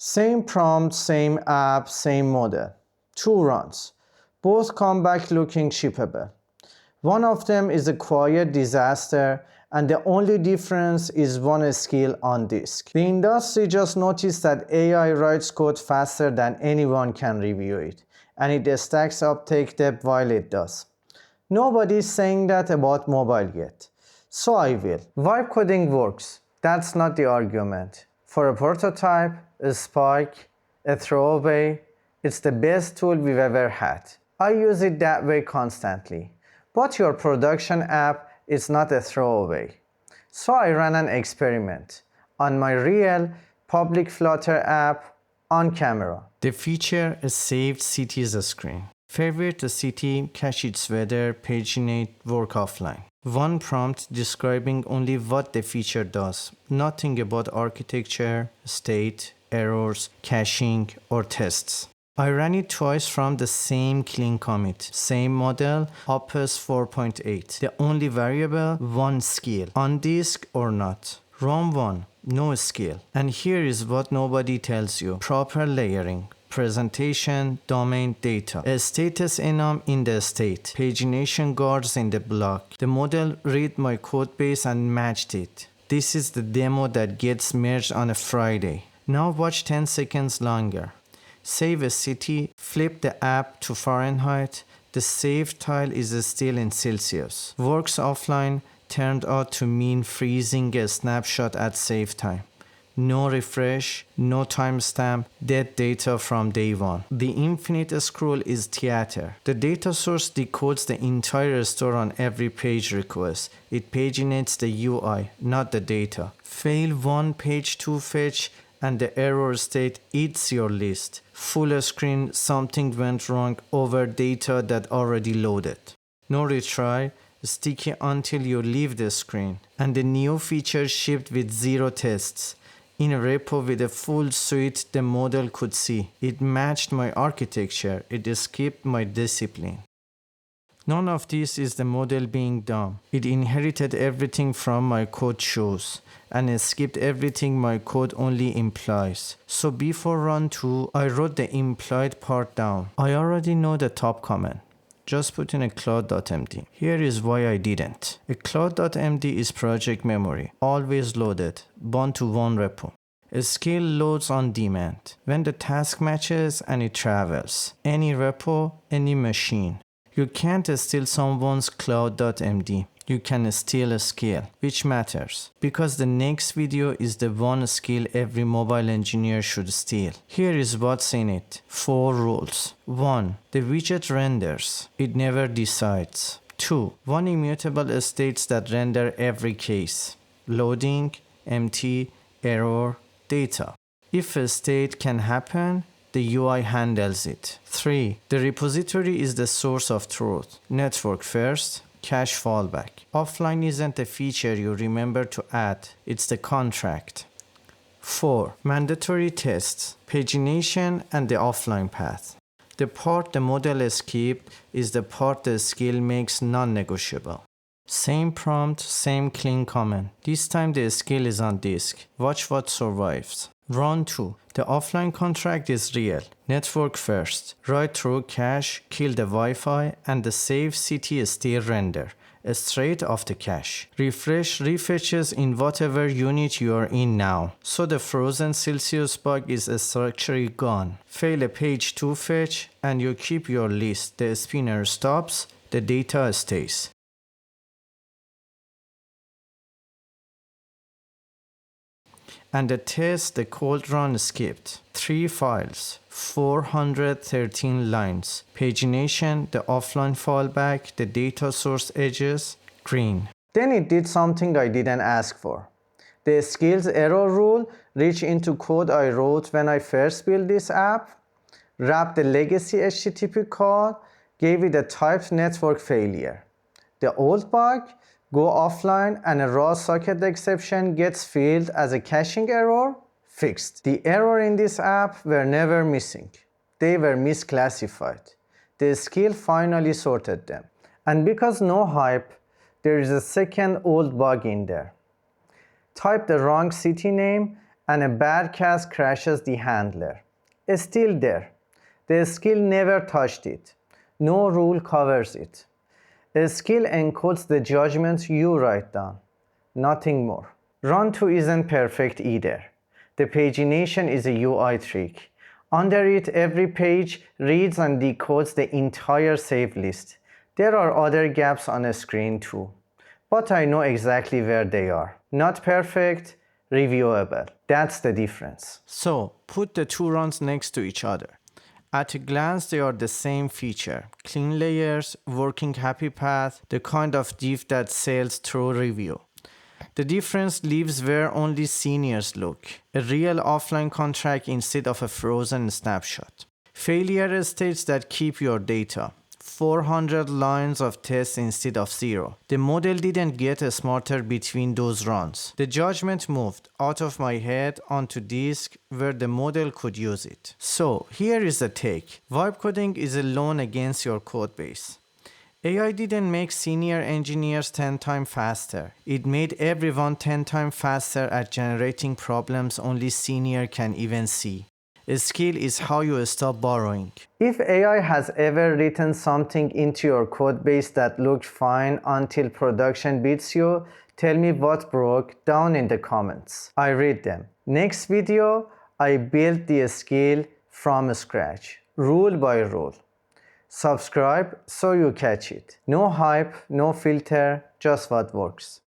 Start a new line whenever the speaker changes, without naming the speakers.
Same prompt, same app, same model. 2 runs. Both come back looking shippable. One of them is a quiet disaster, and the only difference is one skill on disk. The industry just noticed that AI writes code faster than anyone can review it, and it stacks uptake depth while it does. Nobody's saying that about mobile yet, so I will. Vibe coding works. That's not the argument. For a prototype, a spike, a throwaway, it's the best tool we've ever had. I use it that way constantly. But your production app is not a throwaway. So I ran an experiment on my real public Flutter app on camera. The feature is saved cities screen. Favorite the city, cache its weather, paginate, work offline. One prompt describing only what the feature does, nothing about architecture, state, errors, caching, or tests. I ran it twice from the same clean commit, same model, Opus 4.8. The only variable, one skill, on disk or not. Run 1, no skill. And here is what nobody tells you, proper layering. Presentation, domain, data. A status enum in the state. Pagination guards in the block. The model read my code base and matched it. This is the demo that gets merged on a Friday. Now watch 10 seconds longer. Save a city, flip the app to Fahrenheit. The saved tile is still in Celsius. Works offline turned out to mean freezing a snapshot at save time. No refresh, no timestamp, dead data from day one. The infinite scroll is theater. The data source decodes the entire store on every page request. It paginates the UI, not the data. Fail one page to fetch and the error state eats your list. Full screen, something went wrong over data that already loaded. No retry, sticky until you leave the screen. And the new feature shipped with 0 tests. In a repo with a full suite the model could see. It matched my architecture, it skipped my discipline. None of this is the model being dumb. It inherited everything from my code shows, and it skipped everything my code only implies. So before run 2, I wrote the implied part down. I already know the top comment. Just put in a Claude.md. Here is why I didn't. A Claude.md is project memory, always loaded, bound to one repo. A skill loads on demand, when the task matches and it travels. Any repo, any machine. You can't steal someone's Claude.md. You can steal a skill, which matters, because the next video is the one skill every mobile engineer should steal. Here is what's in it. 4 rules. 1. The widget renders. It never decides. 2. One immutable states that render every case. Loading, empty, error, data. If a state can happen, the UI handles it. 3. The repository is the source of truth. Network first, cache fallback. Offline isn't a feature you remember to add, it's the contract. 4. Mandatory tests, pagination and the offline path. The part the model skipped is the part the skill makes non-negotiable. Same prompt, same clean comment. This time the skill is on disk. Watch what survives. Run 2. The offline contract is real. Network first. Write through cache, kill the Wi-Fi, and the save city still render. Straight off the cache. Refresh refetches in whatever unit you are in now. So the frozen Celsius bug is structurally gone. Fail a page to fetch and you keep your list. The spinner stops, the data stays. And the test the cold run skipped. 3 files, 413 lines. Pagination, the offline fallback, the data source edges, green. Then it did something I didn't ask for. The skills error rule reached into code I wrote when I first built this app, wrapped the legacy HTTP call, gave it a typed network failure. The old bug, go offline and a raw socket exception gets filled as a caching error, fixed. The error in this app were never missing. They were misclassified. The skill finally sorted them. And because no hype, there is a second old bug in there. Type the wrong city name and a bad cast crashes the handler. It's still there. The skill never touched it. No rule covers it. A skill encodes the judgment you write down. Nothing more. Run2 isn't perfect either. The pagination is a UI trick. Under it, every page reads and decodes the entire save list. There are other gaps on a screen too, but I know exactly where they are. Not perfect, reviewable. That's the difference. So, put the two runs next to each other. At a glance, they are the same feature. Clean layers, working happy path, the kind of diff that sails through review. The difference lives where only seniors look. A real offline contract instead of a frozen snapshot. Failure states that keep your data. 400 lines of tests instead of 0. The model didn't get smarter between those runs. The judgment moved out of my head onto disk where the model could use it. So here is the take. Vibe coding is a loan against your codebase. AI didn't make senior engineers 10 times faster. It made everyone 10 times faster at generating problems only senior can even see. A skill is how you stop borrowing. If AI has ever written something into your codebase that looked fine until production beats you, tell me what broke down in the comments. I read them. Next video, I built the skill from scratch, rule by rule. Subscribe so you catch it. No hype, no filter, just what works.